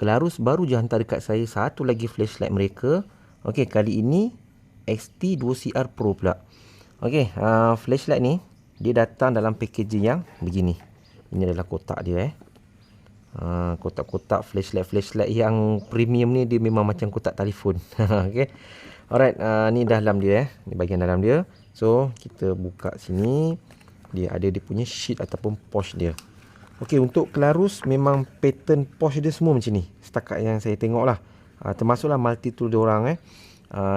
Clarus baru je hantar dekat saya satu lagi flashlight mereka. Okey, kali ini XT2CR Pro pula. Okey, flashlight ni dia datang dalam packaging yang begini. Ini adalah kotak dia kotak-kotak flashlight yang premium ni dia memang macam kotak telefon. Okey. Alright, ni dalam dia Ni bahagian dalam dia. So, kita buka sini. Dia ada dia punya sheet ataupun pouch dia. Okey, untuk Clarus memang pattern pouch dia semua macam ni. Setakat yang saya tengok lah. Termasuklah multi tool dia orang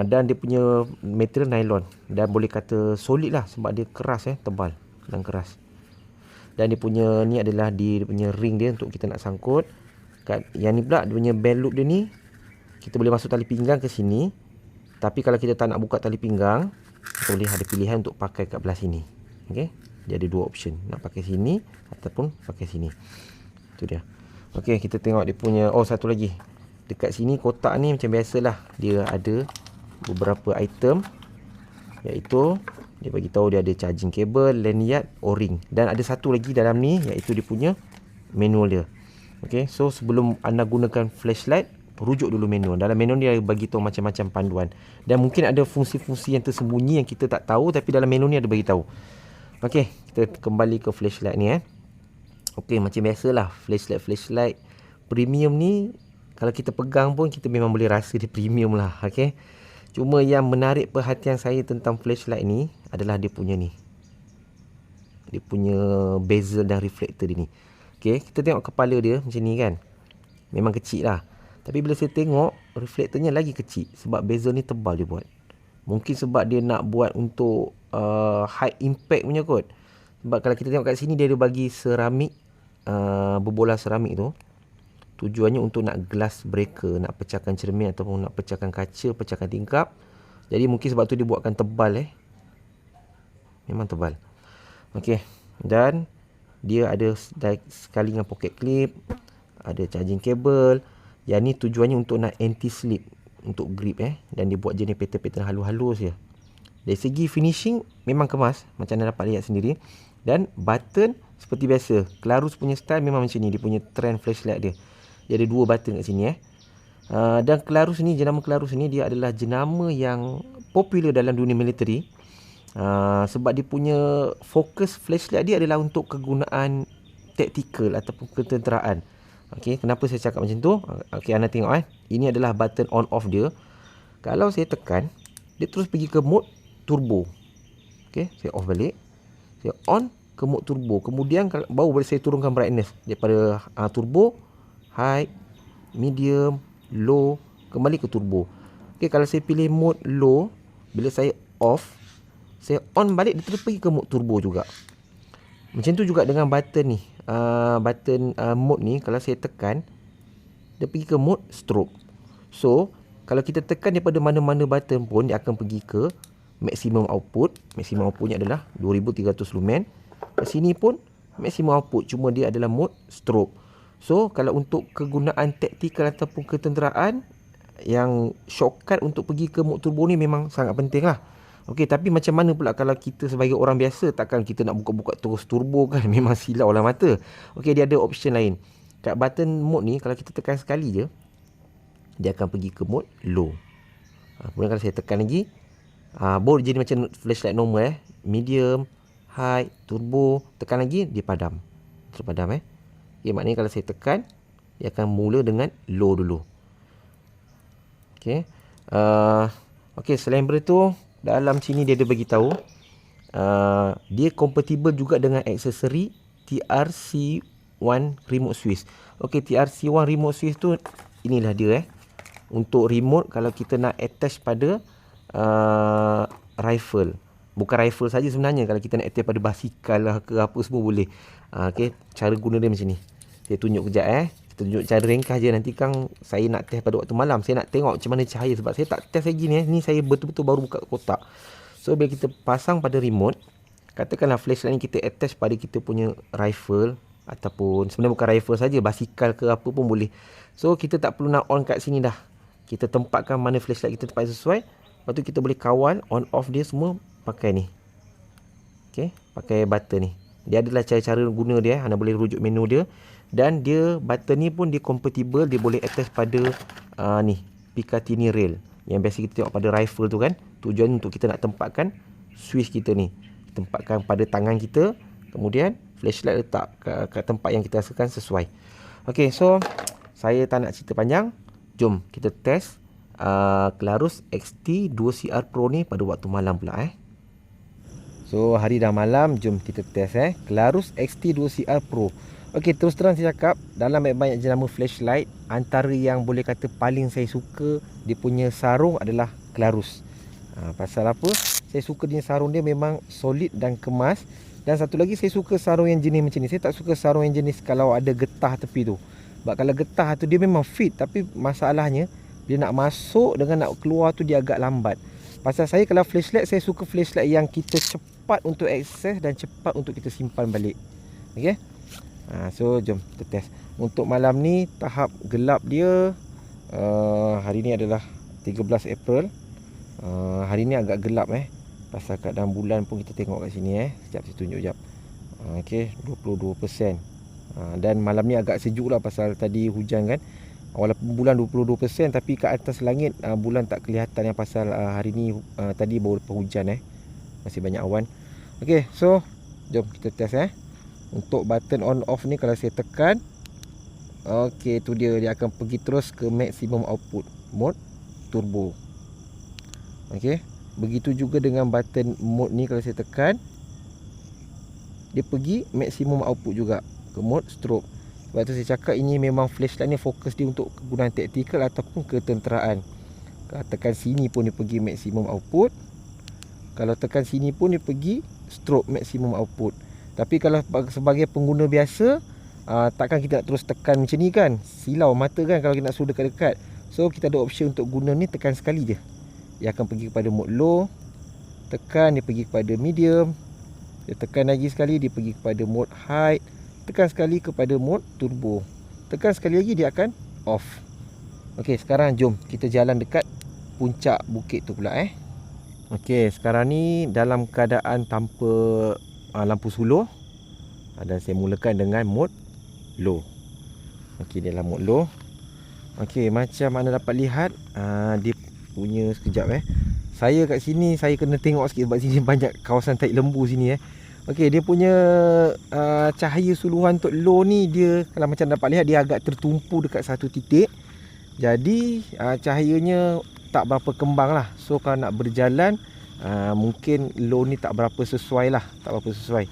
dan dia punya material nylon. Dan boleh kata solid lah sebab dia keras tebal dan keras. Dan dia punya ni adalah dia punya ring dia untuk kita nak sangkut. Yang ni pula dia punya bell loop dia ni, kita boleh masuk tali pinggang ke sini. Tapi kalau kita tak nak buka tali pinggang, kita boleh ada pilihan untuk pakai kat belah sini. Okey, dia ada dua option, nak pakai sini ataupun pakai sini. Itu dia. Okey, kita tengok dia punya, satu lagi. Dekat sini kotak ni macam biasalah, dia ada beberapa item, iaitu dia bagi tahu dia ada charging cable, lanyard, o-ring, dan ada satu lagi dalam ni iaitu dia punya manual dia. Okey, so sebelum anda gunakan flashlight, rujuk dulu manual. Dalam manual dia bagi tahu macam-macam panduan. Dan mungkin ada fungsi-fungsi yang tersembunyi yang kita tak tahu, tapi dalam manual ni ada bagi tahu. Okey, kita kembali ke flashlight ni Okey, macam biasalah flashlight premium ni, kalau kita pegang pun kita memang boleh rasa dia premium lah. Okey. Cuma yang menarik perhatian saya tentang flashlight ni adalah dia punya ni. Dia punya bezel dan reflector dia ni. Okey, kita tengok kepala dia macam ni kan. Memang kecil lah. Tapi bila saya tengok, reflektornya lagi kecil. Sebab bezel ni tebal dia buat. Mungkin sebab dia nak buat untuk high impact punya kot. Sebab kalau kita tengok kat sini, dia ada bagi seramik, berbola seramik tu. Tujuannya untuk nak glass breaker, nak pecahkan cermin ataupun nak pecahkan kaca, pecahkan tingkap. Jadi mungkin sebab tu dia buatkan tebal Memang tebal. Okey. Dan dia ada sekali dengan pocket clip. Ada charging cable. Yang ni tujuannya untuk nak anti-slip, untuk grip dan dia buat jenis pattern-pattern halus-halus je. Dari segi finishing memang kemas, macam anda dapat lihat sendiri. Dan button seperti biasa, Clarus punya style memang macam ni. Dia punya trend flashlight dia. Dia ada dua button kat sini dan Clarus ni, jenama Clarus ni, dia adalah jenama yang popular dalam dunia militeri. Sebab dia punya fokus flashlight dia adalah untuk kegunaan taktikal ataupun ketenteraan. Okey, kenapa saya cakap macam tu? Okey, anda tengok ini adalah button on off dia. Kalau saya tekan, dia terus pergi ke mode turbo. Okey, saya off balik. Saya on ke mode turbo. Kemudian baru boleh saya turunkan brightness daripada turbo, high, medium, low, kembali ke turbo. Okey, kalau saya pilih mode low, bila saya off, saya on balik, dia terus pergi ke mode turbo juga. Macam tu juga dengan button ni. Button mode ni, kalau saya tekan, dia pergi ke mode strobe. So, kalau kita tekan daripada mana-mana button pun, dia akan pergi ke maximum output. Maximum outputnya adalah 2300 lumen. Kat sini pun maximum output, cuma dia adalah mode strobe. So, kalau untuk kegunaan taktikal ataupun ketenteraan, yang shortcut untuk pergi ke mode turbo ni memang sangat penting lah. Okey, tapi macam mana pula kalau kita sebagai orang biasa, takkan kita nak buka-buka terus turbo kan? Memang silau lah mata. Okey, dia ada option lain. Kat button mode ni, kalau kita tekan sekali je, dia akan pergi ke mode low. Kemudian kalau saya tekan lagi, baru jadi macam flashlight normal medium, high, turbo. Tekan lagi, dia padam. Terpadam Okey, maknanya kalau saya tekan, dia akan mula dengan low dulu. Okey. Okey, selain daripada tu, dalam sini dia ada bagi tahu dia kompatibel juga dengan aksesori TRC1 remote switch. Okey, TRC1 remote switch tu, inilah dia untuk remote kalau kita nak attach pada rifle. Bukan rifle saja sebenarnya, kalau kita nak attach pada basikal lah ke apa semua boleh. Okey, cara guna dia macam ni. Saya tunjuk kejap Kita tunjuk cara ringkas je. Nanti kan saya nak test pada waktu malam. Saya nak tengok macam mana cahaya. Sebab saya tak test lagi ni. Ni saya betul-betul baru buka kotak. So, bila kita pasang pada remote, katakanlah flashlight ni kita attach pada kita punya rifle. Ataupun sebenarnya bukan rifle saja, basikal ke apa pun boleh. So, kita tak perlu nak on kat sini dah. Kita tempatkan mana flashlight kita tempat sesuai. Lepas tu kita boleh kawal on off dia semua pakai ni. Okay, pakai button ni. Dia adalah cara-cara guna dia. Anda boleh rujuk menu dia. Dan dia button ni pun dia compatible, dia boleh attach pada ni Picatinny rail yang biasa kita tengok pada rifle tu kan. Tujuan untuk kita nak tempatkan switch kita ni, tempatkan pada tangan kita, kemudian flashlight letak kat tempat yang kita rasakan sesuai. Okey, so saya tak nak cerita panjang, jom kita test Clarus XT 2CR Pro ni pada waktu malam pula So hari dah malam, jom kita test Clarus XT 2CR Pro. Okey, terus terang saya cakap, dalam banyak jenama flashlight, antara yang boleh kata paling saya suka dia punya sarung adalah Clarus. Pasal apa? Saya suka dia sarung dia memang solid dan kemas. Dan satu lagi, saya suka sarung yang jenis macam ni. Saya tak suka sarung yang jenis kalau ada getah tepi tu. Sebab kalau getah tu dia memang fit, tapi masalahnya dia nak masuk dengan nak keluar tu dia agak lambat. Pasal saya kalau flashlight, saya suka flashlight yang kita cepat untuk akses dan cepat untuk kita simpan balik. Okey. So jom kita test. Untuk malam ni tahap gelap dia hari ni adalah 13 April. Hari ni agak gelap pasal keadaan bulan pun kita tengok kat sini Sekejap saya tunjuk jap. Okey, 22%. Dan malam ni agak sejuk lah pasal tadi hujan kan. Walaupun bulan 22% tapi kat atas langit bulan tak kelihatan yang pasal hari ni tadi baru lepas hujan masih banyak awan. Okey, so jom kita test Untuk button on off ni kalau saya tekan, okey, tu dia akan pergi terus ke maximum output mode turbo. Okey, begitu juga dengan button mode ni kalau saya tekan, dia pergi maximum output juga ke mode strobe. Sebab tu saya cakap ini memang flashlight ni fokus dia untuk kegunaan taktikal ataupun ketenteraan. Kalau tekan sini pun dia pergi maximum output. Kalau tekan sini pun dia pergi strobe maximum output. Tapi kalau sebagai pengguna biasa, takkan kita nak terus tekan macam ni kan. Silau mata kan kalau kita nak suruh dekat-dekat. So kita ada option untuk guna ni, tekan sekali je. Dia akan pergi kepada mode low. Tekan, dia pergi kepada medium. Dia tekan lagi sekali, dia pergi kepada mode high. Tekan sekali kepada mode turbo. Tekan sekali lagi, dia akan off. Okey, sekarang jom kita jalan dekat puncak bukit tu pula Okey, sekarang ni dalam keadaan tanpa lampu suluh. Dan saya mulakan dengan mode low. Okey, dia dalam mode low. Okey, macam anda dapat lihat, dia punya sekejap saya kat sini, saya kena tengok sikit sebab sini banyak kawasan taik lembu sini Okey, dia punya cahaya suluhan untuk low ni, dia kalau macam dapat lihat dia agak tertumpu dekat satu titik. Jadi cahayanya tak berapa kembang lah. So kalau nak berjalan, mungkin low ni tak berapa sesuai lah. Tak berapa sesuai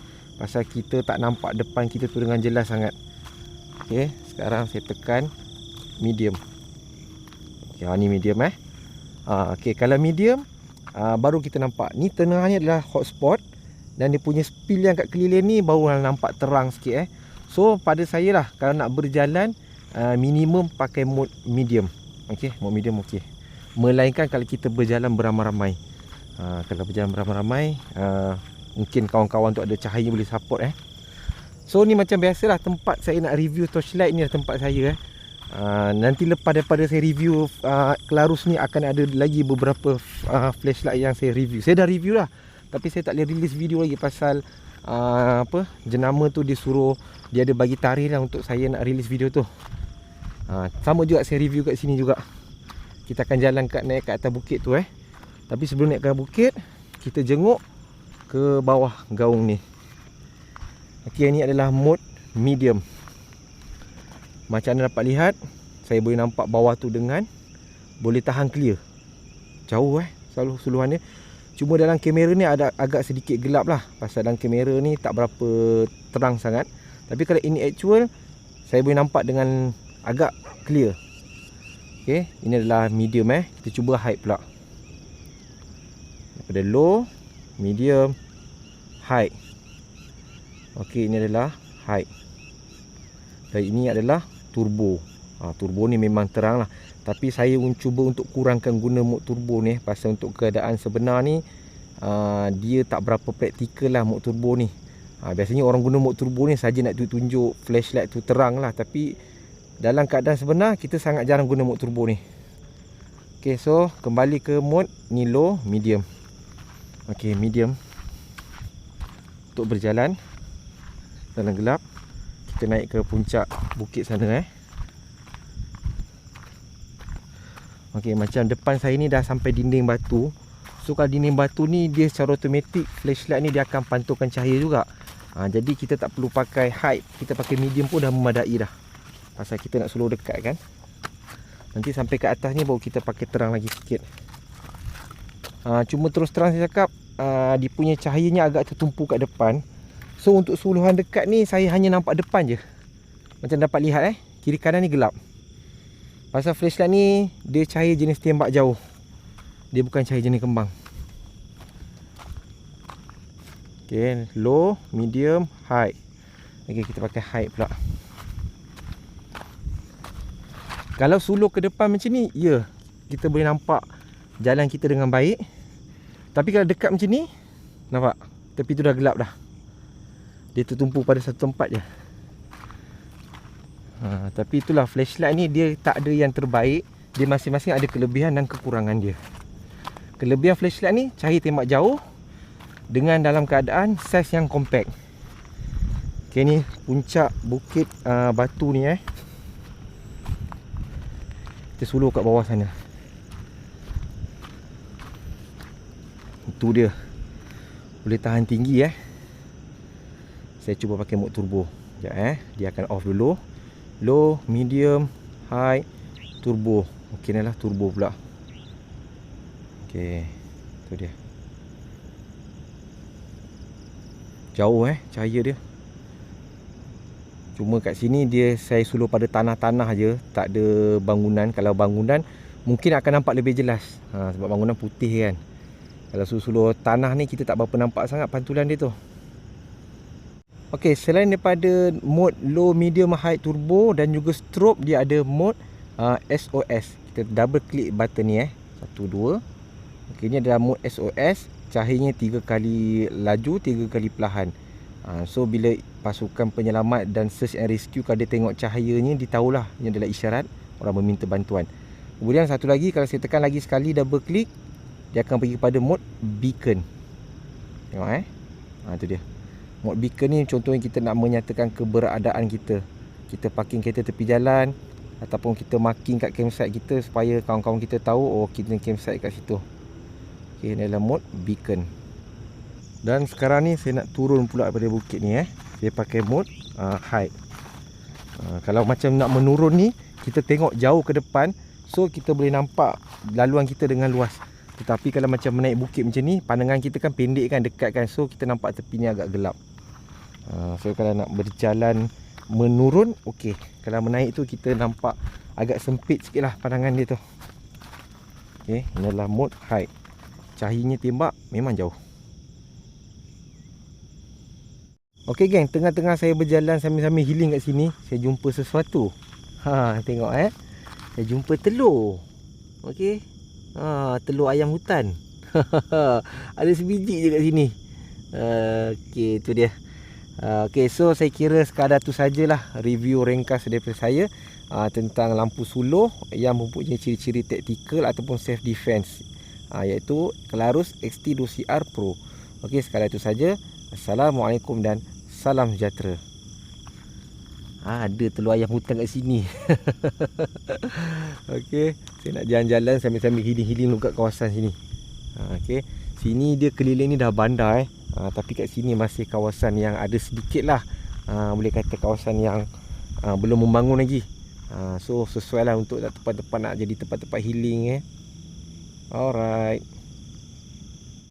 pasal kita tak nampak depan kita tu dengan jelas sangat. Okey, sekarang saya tekan medium. Okey, ni medium okey, kalau medium baru kita nampak. Ni tengahnya adalah hotspot. Dan dia punya spill yang kat keliling ni baru nampak terang sikit So pada saya lah, kalau nak berjalan minimum pakai mode medium. Okey, mode medium okey. Melainkan kalau kita berjalan beramai-ramai. Kalau berjalan beramai-ramai, mungkin kawan-kawan tu ada cahaya boleh support So ni macam biasalah, tempat saya nak review torchlight ni lah tempat saya nanti lepas daripada saya review Clarus ni, akan ada lagi beberapa flashlight yang saya review. Saya dah review lah, tapi saya tak boleh release video lagi pasal jenama tu dia suruh, dia ada bagi tarikh lah untuk saya nak release video tu. Sama juga saya review kat sini juga. Kita akan jalan naik kat atas bukit tu Tapi sebelum naik ke bukit, kita jenguk ke bawah gaung ni. Okey, ni adalah mode medium. Macam anda dapat lihat, saya boleh nampak bawah tu dengan boleh tahan clear. Jauh selalu suluhan dia. Cuma dalam kamera ni ada agak sedikit gelap lah. Pasal dalam kamera ni tak berapa terang sangat. Tapi kalau ini actual, saya boleh nampak dengan agak clear. Okey, ini adalah medium Kita cuba high pula. Daripada low, medium, high. Okey, ini adalah high. Dan ini adalah turbo. Turbo ni memang terang lah. Tapi saya cuba untuk kurangkan guna mode turbo ni. Pasal untuk keadaan sebenar ni, dia tak berapa praktikal lah mode turbo ni. Biasanya orang guna mode turbo ni saja nak tunjuk flashlight tu terang lah. Tapi dalam keadaan sebenar, kita sangat jarang guna mode turbo ni. Ok, so kembali ke mode ni low, medium. Ok, medium. Untuk berjalan dalam gelap, kita kita naik ke puncak bukit sana Okey, macam depan saya ni dah sampai dinding batu. So kalau dinding batu ni dia secara automatik flashlight ni dia akan pantulkan cahaya juga. Jadi kita tak perlu pakai high, kita pakai medium pun dah memadai dah. Pasal kita nak slow dekat kan. Nanti sampai ke atas ni baru kita pakai terang lagi sikit. Cuma terus terang saya cakap, dia punya cahayanya agak tertumpu kat depan. So untuk suluhan dekat ni saya hanya nampak depan je. Macam dapat lihat kiri kanan ni gelap. Pasal flashlight ni dia cahaya jenis tembak jauh. Dia bukan cahaya jenis kembang. Okay, low, medium, high. Okay, kita pakai high pula. Kalau sulur ke depan macam ni, ya, kita boleh nampak jalan kita dengan baik. Tapi kalau dekat macam ni, nampak tepi tu dah gelap dah. Dia tertumpu pada satu tempat je. Tapi itulah, flashlight ni dia tak ada yang terbaik. Dia masing-masing ada kelebihan dan kekurangan dia. Kelebihan flashlight ni cahaya tembak jauh dengan dalam keadaan saiz yang compact. Okay, ni puncak bukit batu ni Kita sulur kat bawah sana. Itu dia. Boleh tahan tinggi Saya cuba pakai mode turbo. Sekejap dia akan off dulu. Low, medium, high, turbo. Okey, ni lah turbo pula. Okey, tu dia. Jauh cahaya dia. Cuma kat sini dia saya sulur pada tanah-tanah je, tak ada bangunan. Kalau bangunan mungkin akan nampak lebih jelas. Sebab bangunan putih kan. Kalau sulur tanah ni kita tak berapa nampak sangat pantulan dia tu. Okey, selain daripada mode low, medium, high, turbo dan juga strobe, dia ada mode SOS. Kita double klik button ni 1 2. Okey, ni adalah mode SOS. Cahayanya 3 kali laju, 3 kali perlahan. So bila pasukan penyelamat dan search and rescue, kalau dia tengok cahayanya, dia tahulah ini adalah isyarat orang meminta bantuan. Kemudian satu lagi, kalau saya tekan lagi sekali double klik, dia akan pergi kepada mode beacon. Tengok tu dia. Mode beacon ni contohnya kita nak menyatakan keberadaan kita. Kita parking kereta tepi jalan, ataupun kita marking kat campsite kita supaya kawan-kawan kita tahu, oh kita campsite kat situ. Okey, ini adalah mode beacon. Dan sekarang ni saya nak turun pula daripada bukit ni Saya pakai mode high. Kalau macam nak menurun ni, kita tengok jauh ke depan, so kita boleh nampak laluan kita dengan luas. Tetapi kalau macam menaik bukit macam ni, pandangan kita kan pendek kan, dekat kan, so kita nampak tepi ni agak gelap. So kalau nak berjalan menurun, okey. Kalau menaik tu kita nampak agak sempit sikit lah pandangan dia tu. Okey, ini adalah mode high. Cahayanya tembak memang jauh. Okey geng, tengah-tengah saya berjalan sambil-sambil healing kat sini, saya jumpa sesuatu. Tengok saya jumpa telur. Okey. Telur ayam hutan. Ada sebiji je kat sini. Okey, tu dia. Okey, so saya kira sekadar tu sajalah review ringkas daripada saya tentang lampu suluh yang mempunyai ciri-ciri taktikal ataupun self defense, iaitu Clarus XT2CR Pro. Okey, sekadar itu saja. Assalamualaikum dan salam sejahtera. Ada telur ayam hutan kat sini. Okey, saya nak jalan-jalan sambil-sambil healing-healing dekat kawasan sini. Okey, sini dia keliling ni dah bandar tapi kat sini masih kawasan yang ada sedikit lah, boleh kata kawasan yang belum membangun lagi. So sesuai lah untuk tempat-tempat nak jadi tempat-tempat healing. Alright.